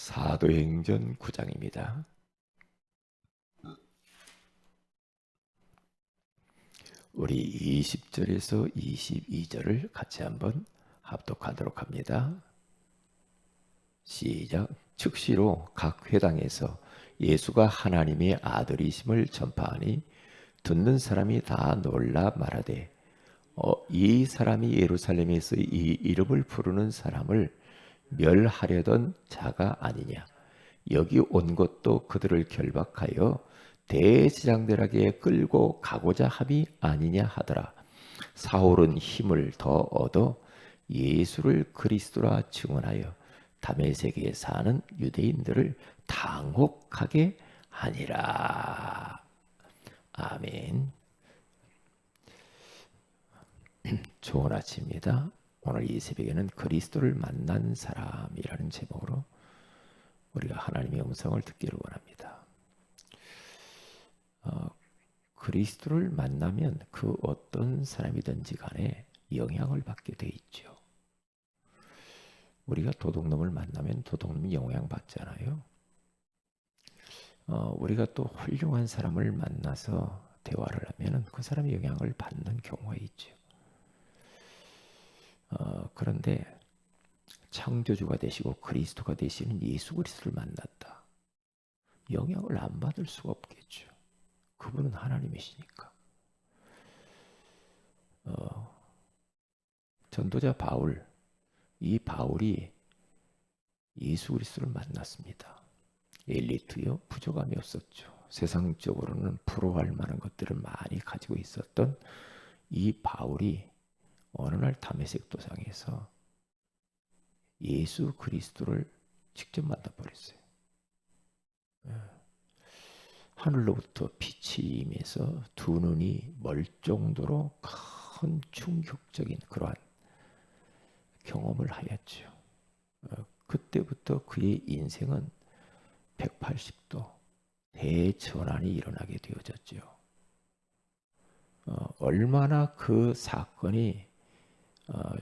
사도행전 9장입니다. 우리 20절에서 22절을 같이 한번 합독하도록 합니다. 시작. 즉시로 각 회당에서 예수가 하나님의 아들이심을 전파하니 듣는 사람이 다 놀라 말하되 이 사람이 예루살렘에서 이 이름을 부르는 사람을 멸하려던 자가 아니냐. 여기 온 것도 그들을 결박하여 대제장들에게 끌고 가고자 함이 아니냐 하더라. 사울은 힘을 더 얻어 예수를 그리스도라 증언하여 다메섹에 사는 유대인들을 당혹하게 하니라. 아멘. 좋은 아침입니다. 오늘 이 새벽에는 그리스도를 만난 사람이라는 제목으로 우리가 하나님의 음성을 듣기를 원합니다. 그리스도를 만나면 그 어떤 사람이든지 간에 영향을 받게 돼 있죠. 우리가 도둑놈을 만나면 도둑놈이 영향받잖아요. 우리가 또 훌륭한 사람을 만나서 대화를 하면 그 사람이 영향을 받는 경우가 있죠. 그런데 창조주가 되시고 그리스도가 되시는 예수 그리스도를 만났다. 영향을 안 받을 수가 없겠죠. 그분은 하나님이시니까. 전도자 바울, 이 바울이 예수 그리스도를 만났습니다. 엘리트요, 부족함이 없었죠. 세상적으로는 부러워할 만한 것들을 많이 가지고 있었던 이 바울이 어느 날 다메섹 도상에서 예수 그리스도를 직접 만나버렸어요. 하늘로부터 빛이 임해서 두 눈이 멀 정도로 큰 충격적인 그러한 경험을 하였죠. 그때부터 그의 인생은 180도 대전환이 일어나게 되어졌죠. 얼마나 그 사건이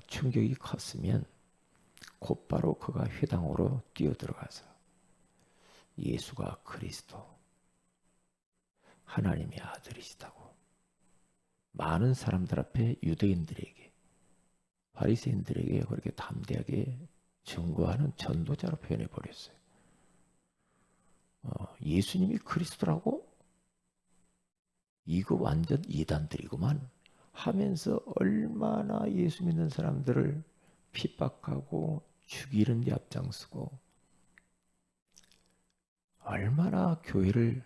충격이 컸으면 곧바로 그가 회당으로 뛰어들어가서 예수가 그리스도 하나님의 아들이시다고 많은 사람들 앞에 유대인들에게 바리새인들에게 그렇게 담대하게 증거하는 전도자로 표현해 버렸어요. 예수님이 그리스도라고? 이거 완전 이단들이구만 하면서 얼마나 예수 믿는 사람들을 핍박하고 죽이는 데 앞장서고 얼마나 교회를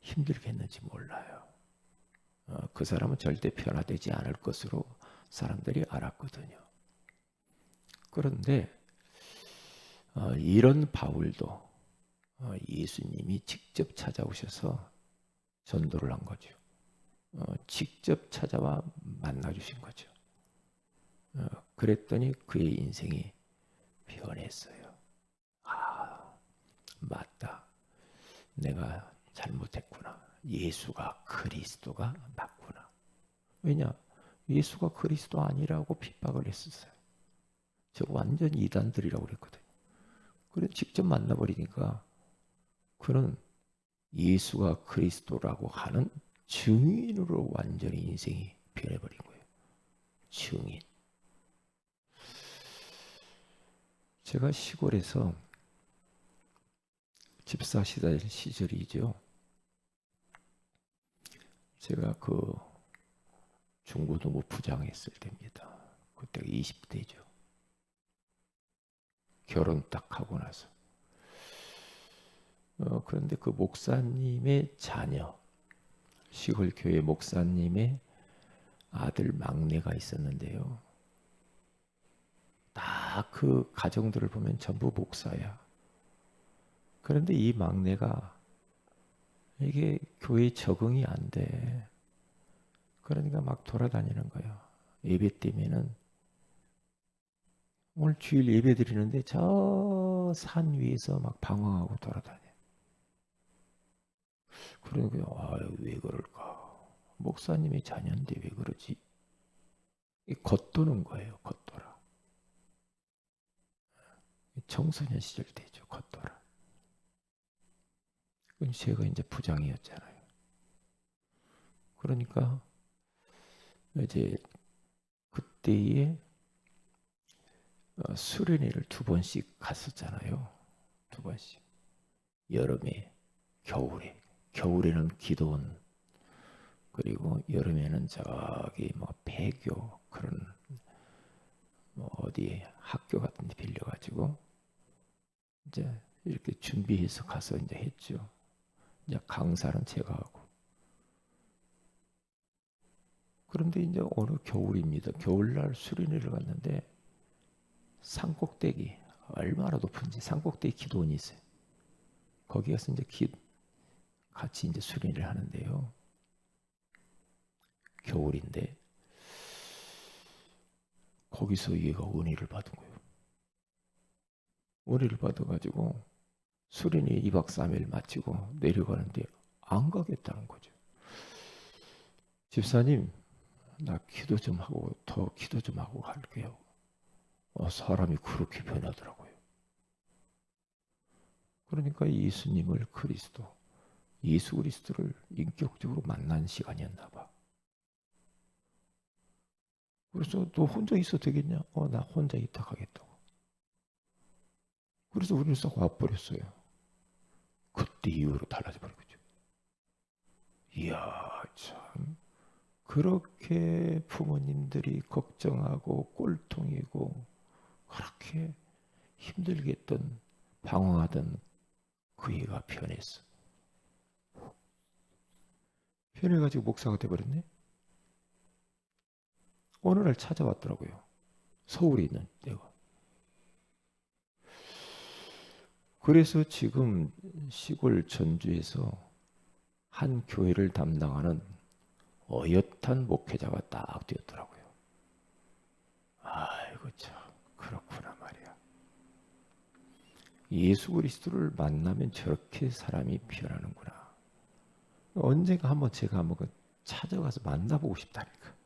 힘들게 했는지 몰라요. 그 사람은 절대 변화되지 않을 것으로 사람들이 알았거든요. 그런데 이런 바울도 예수님이 직접 찾아오셔서 전도를 한 거죠. 직접 찾아와 만나주신 거죠. 그랬더니 그의 인생이 변했어요. 아, 맞다. 내가 잘못했구나. 예수가 그리스도가 맞구나. 왜냐? 예수가 그리스도 아니라고 핍박을 했었어요. 저거 완전 이단들이라고 그랬거든요. 그래 직접 만나버리니까 그는 예수가 그리스도라고 하는 증인으로 완전히 인생이 변해버린 거예요. 증인. 제가 시골에서 집사 시절이죠. 제가 그 중고등부 부장했을 때입니다. 그때가 20대죠. 결혼 딱 하고 나서. 그런데 그 목사님의 자녀, 시골 교회 목사님의 아들 막내가 있었는데요. 다 그 가정들을 보면 전부 목사야. 그런데 이 막내가 이게 교회에 적응이 안 돼. 그러니까 막 돌아다니는 거예요. 예배 때면은 오늘 주일 예배 드리는데 저 산 위에서 막 방황하고 돌아다녀. 그러니까 왜 그럴까? 목사님의 자녀인데 왜 그러지? 겉도는 거예요. 겉돌아. 청소년 시절 때죠. 겉돌아. 제가 이제 부장이었잖아요. 그러니까 이제 그때에 수련회를 2번씩 갔었잖아요. 2번씩. 여름에, 겨울에. 겨울에는 기도원, 그리고 여름에는 저기 뭐 배교 그런 뭐 어디 학교 같은 데 빌려가지고 이제 이렇게 준비해서 가서 이제 했죠. 이제 강사는 제가 하고. 그런데 이제 어느 겨울입니다. 겨울날 수련회를 갔는데 산꼭대기, 얼마나 높은지 산꼭대기 기도원이 있어요. 거기 가서 이제 같이 이제 수련회를 하는데요. 겨울인데 거기서 얘가 은혜를 받은 거예요. 은혜를 받아가지고 수련회 2박 3일 마치고 내려가는데 안 가겠다는 거죠. 집사님, 나 기도 좀 하고 더 기도 좀 하고 갈게요. 사람이 그렇게 변하더라고요. 그러니까 예수님을 예수 그리스도를 인격적으로 만난 시간이었나 봐. 그래서 너 혼자 있어도 되겠냐? 나 혼자 있다 가겠다고. 그래서 우리는 싹 와버렸어요. 그때 이후로 달라져 버린 거죠. 이야, 참. 그렇게 부모님들이 걱정하고 꼴통이고 그렇게 힘들게 했던, 방황하던 그 애가 변했어. 변해가지고 목사가 돼버렸네. 어느 날 찾아왔더라고요. 서울에 있는 내가. 그래서 지금 시골 전주에서 한 교회를 담당하는 어엿한 목회자가 딱 되었더라고요. 아이고 참 그렇구나 말이야. 예수 그리스도를 만나면 저렇게 사람이 변하는구나. 언젠가 한번 제가 한번 찾아가서 만나보고 싶다니까.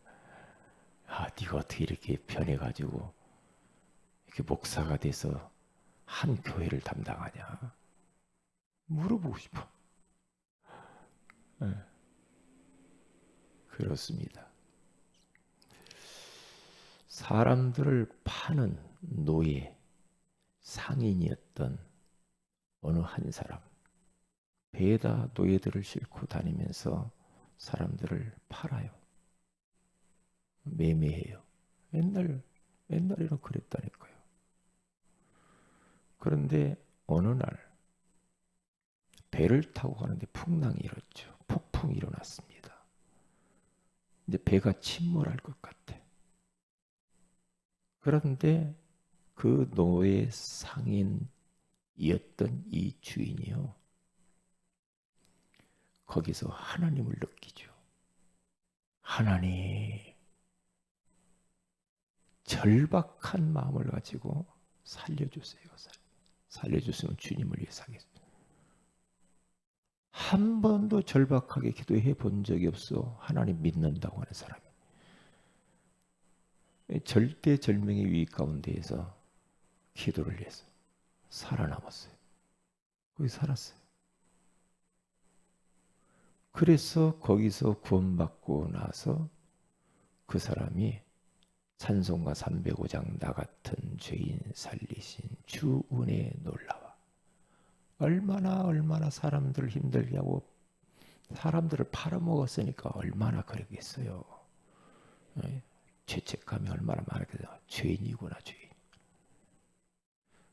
네가 어떻게 이렇게 변해가지고 이렇게 목사가 돼서 한 교회를 담당하냐 물어보고 싶어. 네. 그렇습니다. 사람들을 파는 노예, 상인이었던 어느 한 사람, 배에다 노예들을 싣고 다니면서 사람들을 팔아요. 매매해요. 옛날에는 그랬다니까요. 그런데 어느 날 배를 타고 가는데 풍랑이 일었죠. 폭풍이 일어났습니다. 이제 배가 침몰할 것 같아. 그런데 그 노예 상인이었던 이 주인이요. 거기서 하나님을 느끼죠. 하나님, 절박한 마음을 가지고 살려주세요. 살려주시면 주님을 위해서 하겠습니다. 한 번도 절박하게 기도해 본 적이 없어. 하나님 믿는다고 하는 사람이. 절대절명의 위기 가운데에서 기도를 해서 살아남았어요. 거기 살았어요. 그래서 거기서 구원받고 나서 그 사람이 찬송가 305장 나 같은 죄인 살리신 주 은혜에 놀라워. 얼마나 사람들을 힘들게 하고 사람들을 팔아먹었으니까 얼마나 그러겠어요. 죄책감이 얼마나 많겠어요. 죄인이구나 죄인.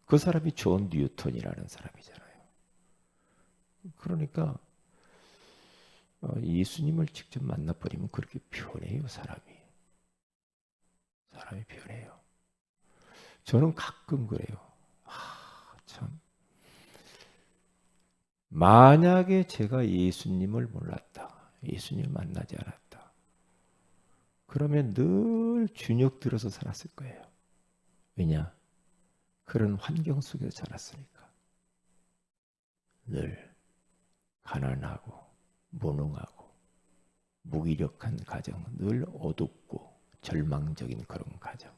그 사람이 존 뉴턴이라는 사람이잖아요. 그러니까 예수님을 직접 만나버리면 그렇게 변해요. 사람이 변해요. 저는 가끔 그래요. 참. 만약에 제가 예수님을 몰랐다. 예수님을 만나지 않았다. 그러면 늘 주눅 들어서 살았을 거예요. 왜냐? 그런 환경 속에서 자랐으니까. 늘 가난하고 무능하고 무기력한 가정, 늘 어둡고 절망적인 그런 가정.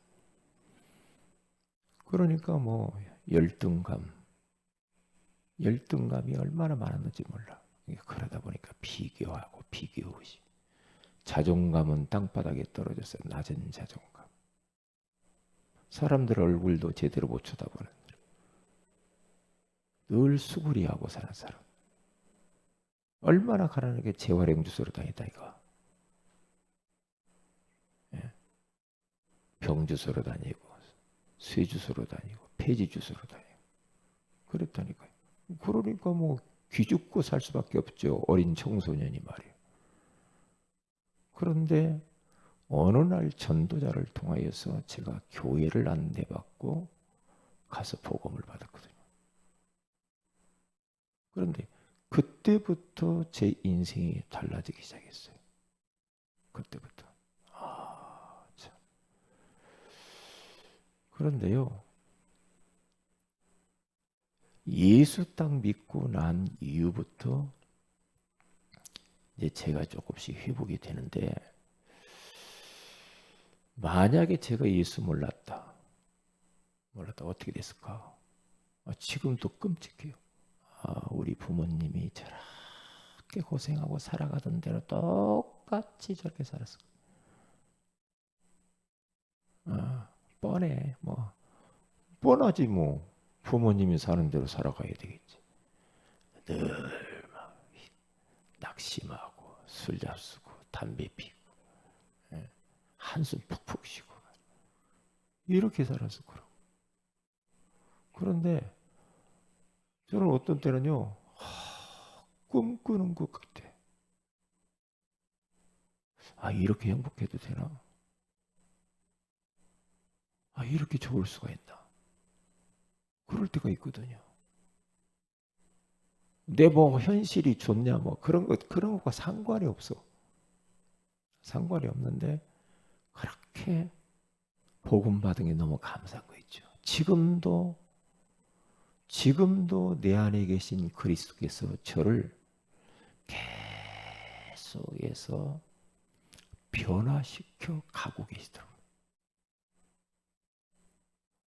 그러니까 뭐 열등감이 얼마나 많았는지 몰라. 그러다 보니까 비교하고 비교의식. 자존감은 땅바닥에 떨어져서 낮은 자존감. 사람들 얼굴도 제대로 못 쳐다보는, 늘 수구리하고 사는 사람. 얼마나 가난하게 재활용 주소로 다니다 이거. 예. 병 주소로 다니고 쇠 주소로 다니고 폐지 주소로 다니고 그랬다니까요. 그러니까 뭐 기죽고 살 수밖에 없죠. 어린 청소년이 말이에요. 그런데 어느 날 전도자를 통하여서 제가 교회를 안내받고 가서 복음을 받았거든요. 그런데 그때부터 제 인생이 달라지기 시작했어요. 그때부터. 아, 참. 그런데요, 예수 딱 믿고 난 이후부터 이제 제가 조금씩 회복이 되는데, 만약에 제가 예수 몰랐다 어떻게 됐을까? 지금도 끔찍해요. 우리 부모님이 저렇게 고생하고 살아가던 대로 똑같이 저렇게 살았어. 뻔해. 뭐 뻔하지 뭐. 부모님이 사는 대로 살아가야 되겠지. 늘 막 낙심하고 술 잡수고 담배 피고 한숨 푹푹 쉬고 이렇게 살아서 그러고. 그런데 저는 어떤 때는요, 꿈꾸는 것 같아. 이렇게 행복해도 되나? 이렇게 좋을 수가 있나? 그럴 때가 있거든요. 내 뭐 현실이 좋냐 뭐 그런 것과 상관이 없어. 상관이 없는데 그렇게 복음 받은 게 너무 감사한 거 있죠. 지금도 내 안에 계신 그리스도께서 저를 계속해서 변화시켜 가고 계시더라고요.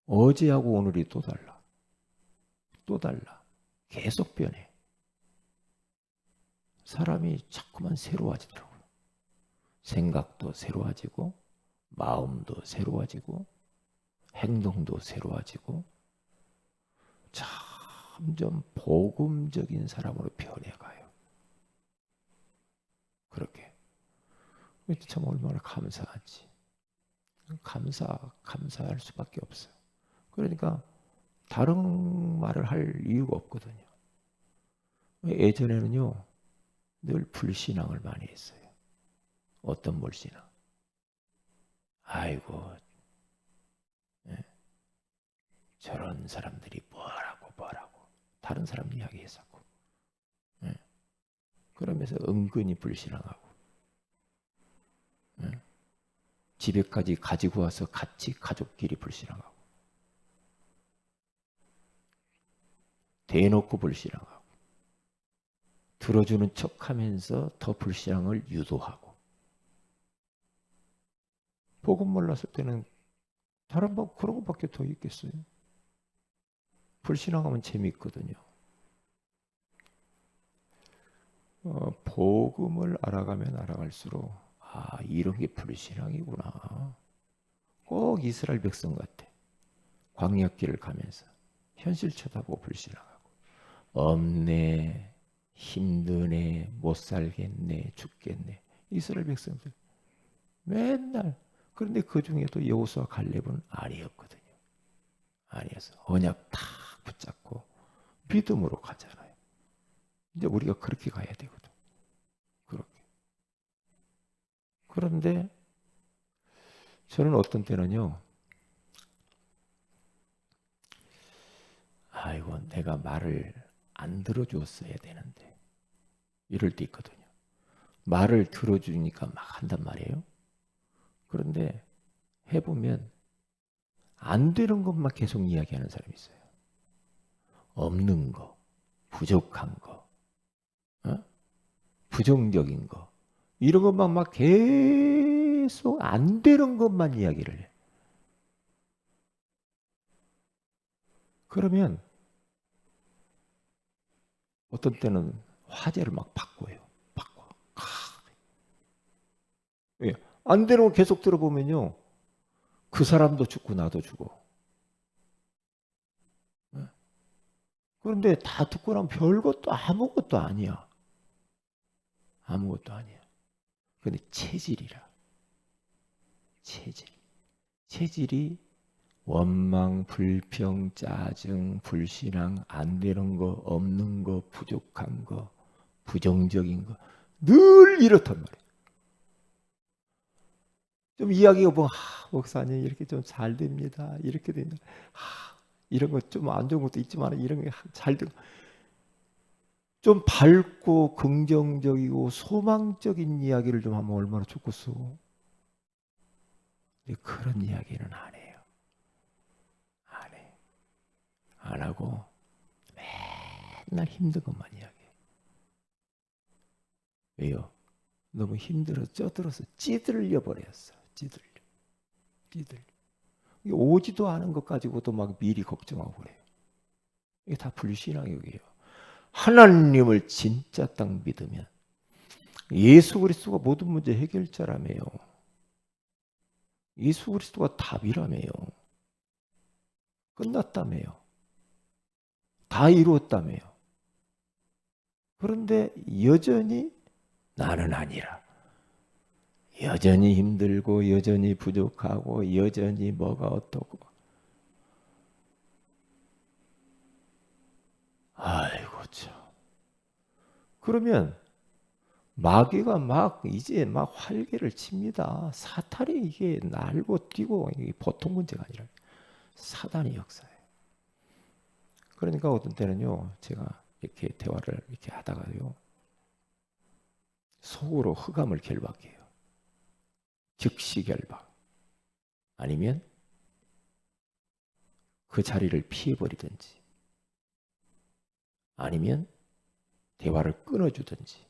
어제하고 오늘이 또 달라. 또 달라. 계속 변해. 사람이 자꾸만 새로워지더라고요. 생각도 새로워지고 마음도 새로워지고 행동도 새로워지고 점점 복음적인 사람으로 변해가요. 그렇게. 참 얼마나 감사하지. 감사할 수밖에 없어요. 그러니까 다른 말을 할 이유가 없거든요. 예전에는요, 늘 불신앙을 많이 했어요. 어떤 불신앙? 아이고, 저런 사람들이 뭐라고 다른 사람 이야기했었고, 그러면서 은근히 불신앙하고, 집에까지 가지고 와서 같이 가족끼리 불신앙하고, 대놓고 불신앙하고, 들어주는 척하면서 더 불신앙을 유도하고. 복음 몰랐을 때는 다른 뭐 그런 것밖에 더 있겠어요. 불신앙하면 재미있거든요. 복음을 알아가면 알아갈수록 이런 게 불신앙이구나. 꼭 이스라엘 백성 같아. 광야길을 가면서 현실 쳐다보고 불신앙하고 없네, 힘드네, 못 살겠네, 죽겠네. 이스라엘 백성들 맨날. 그런데 그 중에도 여호수아 갈렙은 아니었거든요. 아니었어. 언약 탁 붙잡고 믿음으로 가잖아요. 이제 우리가 그렇게 가야 되거든. 그렇게. 그런데 저는 어떤 때는요, 아이고 내가 말을 안 들어줬어야 되는데 이럴 때 있거든요. 말을 들어주니까 막 한단 말이에요. 그런데 해보면 안 되는 것만 계속 이야기하는 사람이 있어요. 없는 거, 부족한 거, 부정적인 거, 이런 것만 막 계속 안 되는 것만 이야기를 해. 그러면 어떤 때는 화제를 막 바꿔요. 바꿔. 예. 안 되는 거 계속 들어보면요. 그 사람도 죽고 나도 죽어. 예. 그런데 다 듣고 나면 별것도 아무것도 아니야. 아무것도 아니야. 근데 체질이라. 체질. 체질이 원망, 불평, 짜증, 불신앙, 안 되는 거, 없는 거, 부족한 거, 부정적인 거 늘 이렇단 말이에요. 좀 이야기가 뭐 목사님 이렇게 좀 잘 됩니다. 이렇게 됩니다. 이런 거 좀 안 좋은 것도 있지만 이런 게 잘 되고 좀 밝고 긍정적이고 소망적인 이야기를 좀 하면 얼마나 좋겠어. 근데 그런 이야기는 안 해요. 안 해. 안 하고 맨날 힘든 것만 이야기해. 왜요? 너무 힘들어서 쪄들어서 찌들려 버렸어. 찌들려. 오지도 않은 것 가지고도 막 미리 걱정하고 그래요. 이게 다 불신앙이에요. 하나님을 진짜 딱 믿으면 예수 그리스도가 모든 문제 해결자라며요. 예수 그리스도가 답이라며요. 끝났다며요. 다 이루었다며요. 그런데 여전히 나는 아니라 여전히 힘들고 여전히 부족하고 여전히 뭐가 어떻고 아이고 참. 그러면 마귀가 막 이제 막 활개를 칩니다. 사탄이 이게 날고 뛰고 이게 보통 문제가 아니라 사단의 역사예요. 그러니까 어떤 때는요, 제가 이렇게 대화를 이렇게 하다가요, 속으로 흑암을 결박해요. 즉시 결박. 아니면 그 자리를 피해버리든지, 아니면 대화를 끊어주든지.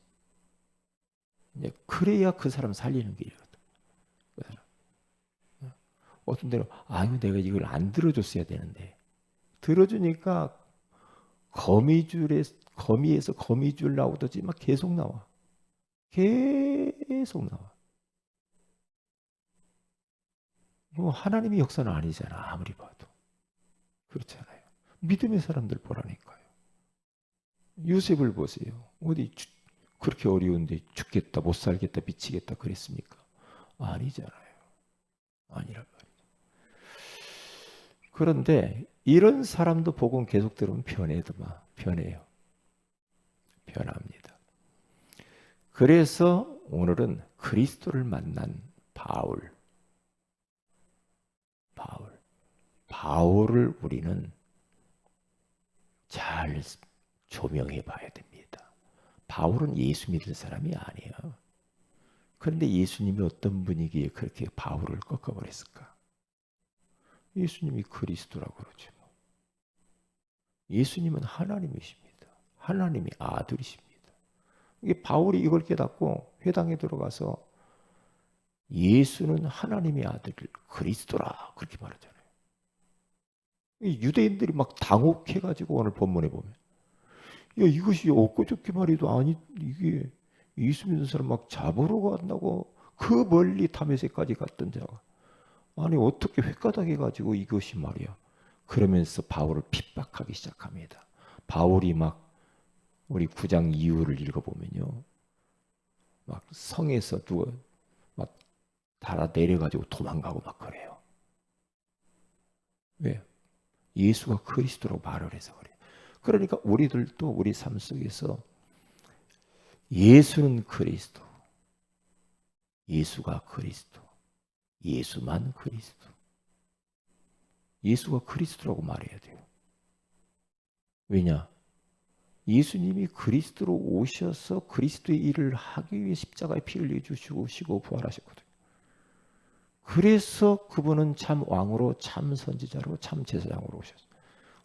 이제 그래야 그 사람 살리는 길이거든. 그 사람. 어떤 때는 아유 내가 이걸 안 들어줬어야 되는데 들어주니까 거미에서 거미줄 나오듯이 막 계속 나와. 계속 나와. 뭐 하나님의 역사는 아니잖아. 아무리 봐도. 그렇잖아요. 믿음의 사람들 보라니까요. 요셉을 보세요. 그렇게 어려운데 죽겠다, 못 살겠다, 미치겠다 그랬습니까? 아니잖아요. 아니란 말이죠. 그런데 이런 사람도 복음 계속 들으면 변해요. 변합니다. 그래서 오늘은 그리스도를 만난 바울을 우리는 잘 조명해 봐야 됩니다. 바울은 예수 믿을 사람이 아니에요. 그런데 예수님이 어떤 분위기에 그렇게 바울을 꺾어버렸을까? 예수님이 그리스도라고 그러죠. 예수님은 하나님이십니다. 하나님의 아들이십니다. 이게 바울이 이걸 깨닫고 회당에 들어가서 예수는 하나님의 아들 그리스도라 그렇게 말하잖아요. 유대인들이 막 당혹해가지고 오늘 본문에 보면 야 이것이 엊그저께 말이도 아니 이게 예수 믿는 사람 막 잡으러 간다고 그 멀리 다메섹까지 갔던 자가 아니 어떻게 횟가닥해가지고 이것이 말이야. 그러면서 바울을 핍박하기 시작합니다. 바울이 막 우리 9장 이후를 읽어보면요. 막 성에서 누가 막 달아 내려가지고 도망가고 막 그래요. 왜? 예수가 그리스도라고 말을 해서 그래요. 그러니까 우리들도 우리 삶 속에서 예수는 그리스도, 예수가 그리스도, 예수만 그리스도, 예수가 그리스도라고 말해야 돼요. 왜냐? 예수님이 그리스도로 오셔서 그리스도의 일을 하기 위해 십자가에 피를 내주시고 부활하셨거든요. 그래서 그분은 참 왕으로 참 선지자로 참 제사장으로 오셨어요.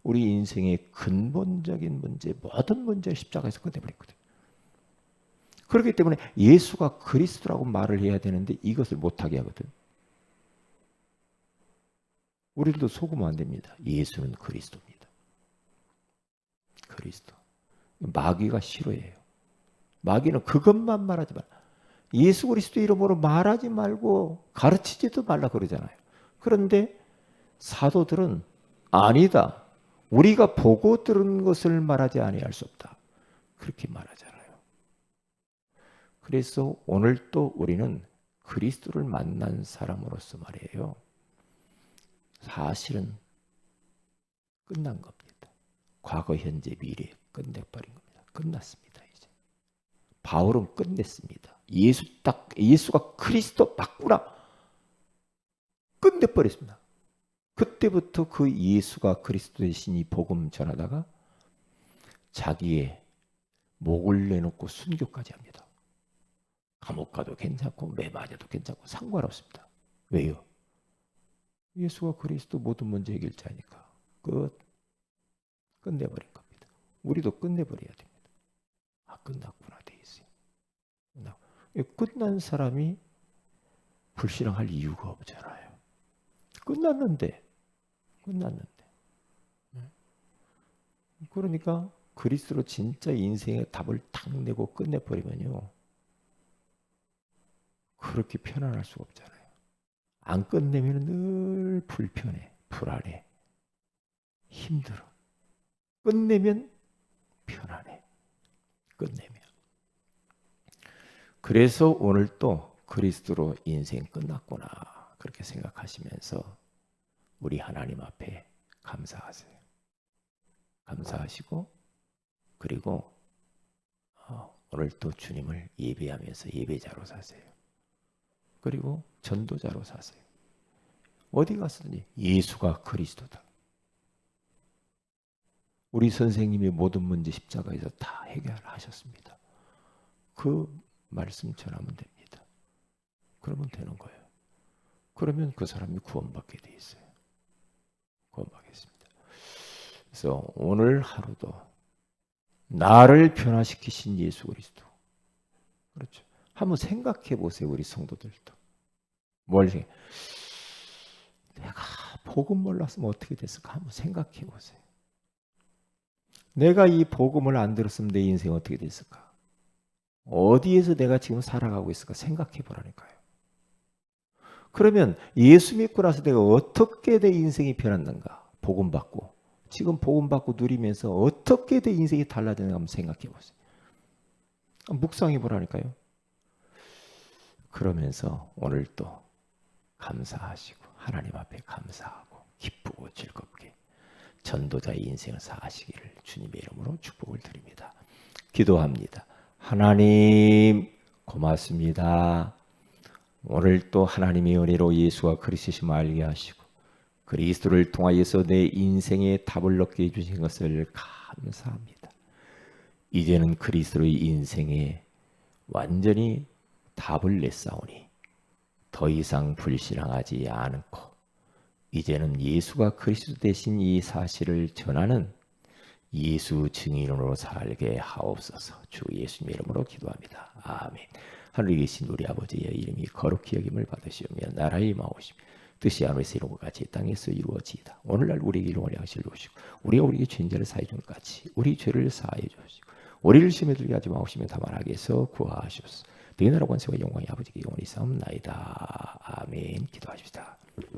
우리 인생의 근본적인 문제, 모든 문제를 십자가에서 끝내버렸거든요. 그렇기 때문에 예수가 그리스도라고 말을 해야 되는데 이것을 못하게 하거든. 우리들도 속으면 안 됩니다. 예수는 그리스도입니다. 그리스도. 마귀가 싫어해요. 마귀는 그것만 말하지 말라. 예수 그리스도 이름으로 말하지 말고 가르치지도 말라 그러잖아요. 그런데 사도들은 아니다. 우리가 보고 들은 것을 말하지 아니할 수 없다. 그렇게 말하잖아요. 그래서 오늘 또 우리는 그리스도를 만난 사람으로서 말이에요. 사실은 끝난 겁니다. 과거, 현재, 미래 끝내버린 겁니다. 끝났습니다. 이제 바울은 끝냈습니다. 예수가 그리스도 맞구나. 끝내버렸습니다. 그때부터 그 예수가 그리스도 대신 이 복음 전하다가 자기의 목을 내놓고 순교까지 합니다. 감옥 가도 괜찮고 매 맞아도 괜찮고 상관없습니다. 왜요? 예수가 그리스도 모든 문제 해결자니까 끝내버린 겁니다. 우리도 끝내버려야 됩니다. 아, 끝났구나 돼 있어요. 끝난 사람이 불신앙할 이유가 없잖아요. 끝났는데. 그러니까 그리스도로 진짜 인생의 답을 탁 내고 끝내버리면요. 그렇게 편안할 수가 없잖아요. 안 끝내면 늘 불편해, 불안해, 힘들어. 끝내면 편안해. 끝내면. 그래서 오늘 또 그리스도로 인생 끝났구나 그렇게 생각하시면서 우리 하나님 앞에 감사하세요. 감사하시고 그리고 오늘 또 주님을 예배하면서 예배자로 사세요. 그리고 전도자로 사세요. 어디 가서든지 예수가 그리스도다. 우리 선생님이 모든 문제 십자가에서 다 해결하셨습니다. 그 말씀 전하면 됩니다. 그러면 되는 거예요. 그러면 그 사람이 구원받게 돼 있어요. 구원받겠습니다. 그래서 오늘 하루도 나를 변화시키신 예수 그리스도. 그렇죠. 한번 생각해 보세요. 우리 성도들도. 내가 복음 몰랐으면 어떻게 됐을까? 한번 생각해 보세요. 내가 이 복음을 안 들었으면 내 인생 어떻게 됐을까? 어디에서 내가 지금 살아가고 있을까? 생각해 보라니까요. 그러면 예수 믿고 나서 내가 어떻게 내 인생이 변했는가? 복음 받고. 지금 복음 받고 누리면서 어떻게 내 인생이 달라졌는가 한번 생각해 보세요. 묵상해 보라니까요. 그러면서 오늘 또 감사하시고 하나님 앞에 감사하고 기쁘고 즐겁게 전도자의 인생을 사시기를 주님의 이름으로 축복을 드립니다. 기도합니다. 하나님 고맙습니다. 오늘 또 하나님의 은혜로 예수가 그리스도심을 알게 하시고 그리스도를 통하여서 내 인생의 답을 얻게 해주신 것을 감사합니다. 이제는 그리스도의 인생에 완전히 답을 냈사오니 더 이상 불신앙하지 않고 이제는 예수가 그리스도 되신 이 사실을 전하는 예수 증인으로 살게 하옵소서. 주 예수님 이름으로 기도합니다. 아멘. 하늘에 계신 우리 아버지의 이름이 거룩히 여김을 받으시오며 나라의 임하오시며 뜻이 하늘에서 이루고 같이 땅에서 이루어지이다. 오늘날 우리에게 일용할 양식을 주시고 우리가 우리에게 죄인들을 사해 준 같이 우리 죄를 사하여 주시고 우리를 시험에 들게 하지 마옵시며 다만 악에서 구하시옵소서. 네 나라 권세와 영광이 아버지께 영원히 싸움나이다. 아멘. 기도하십시다.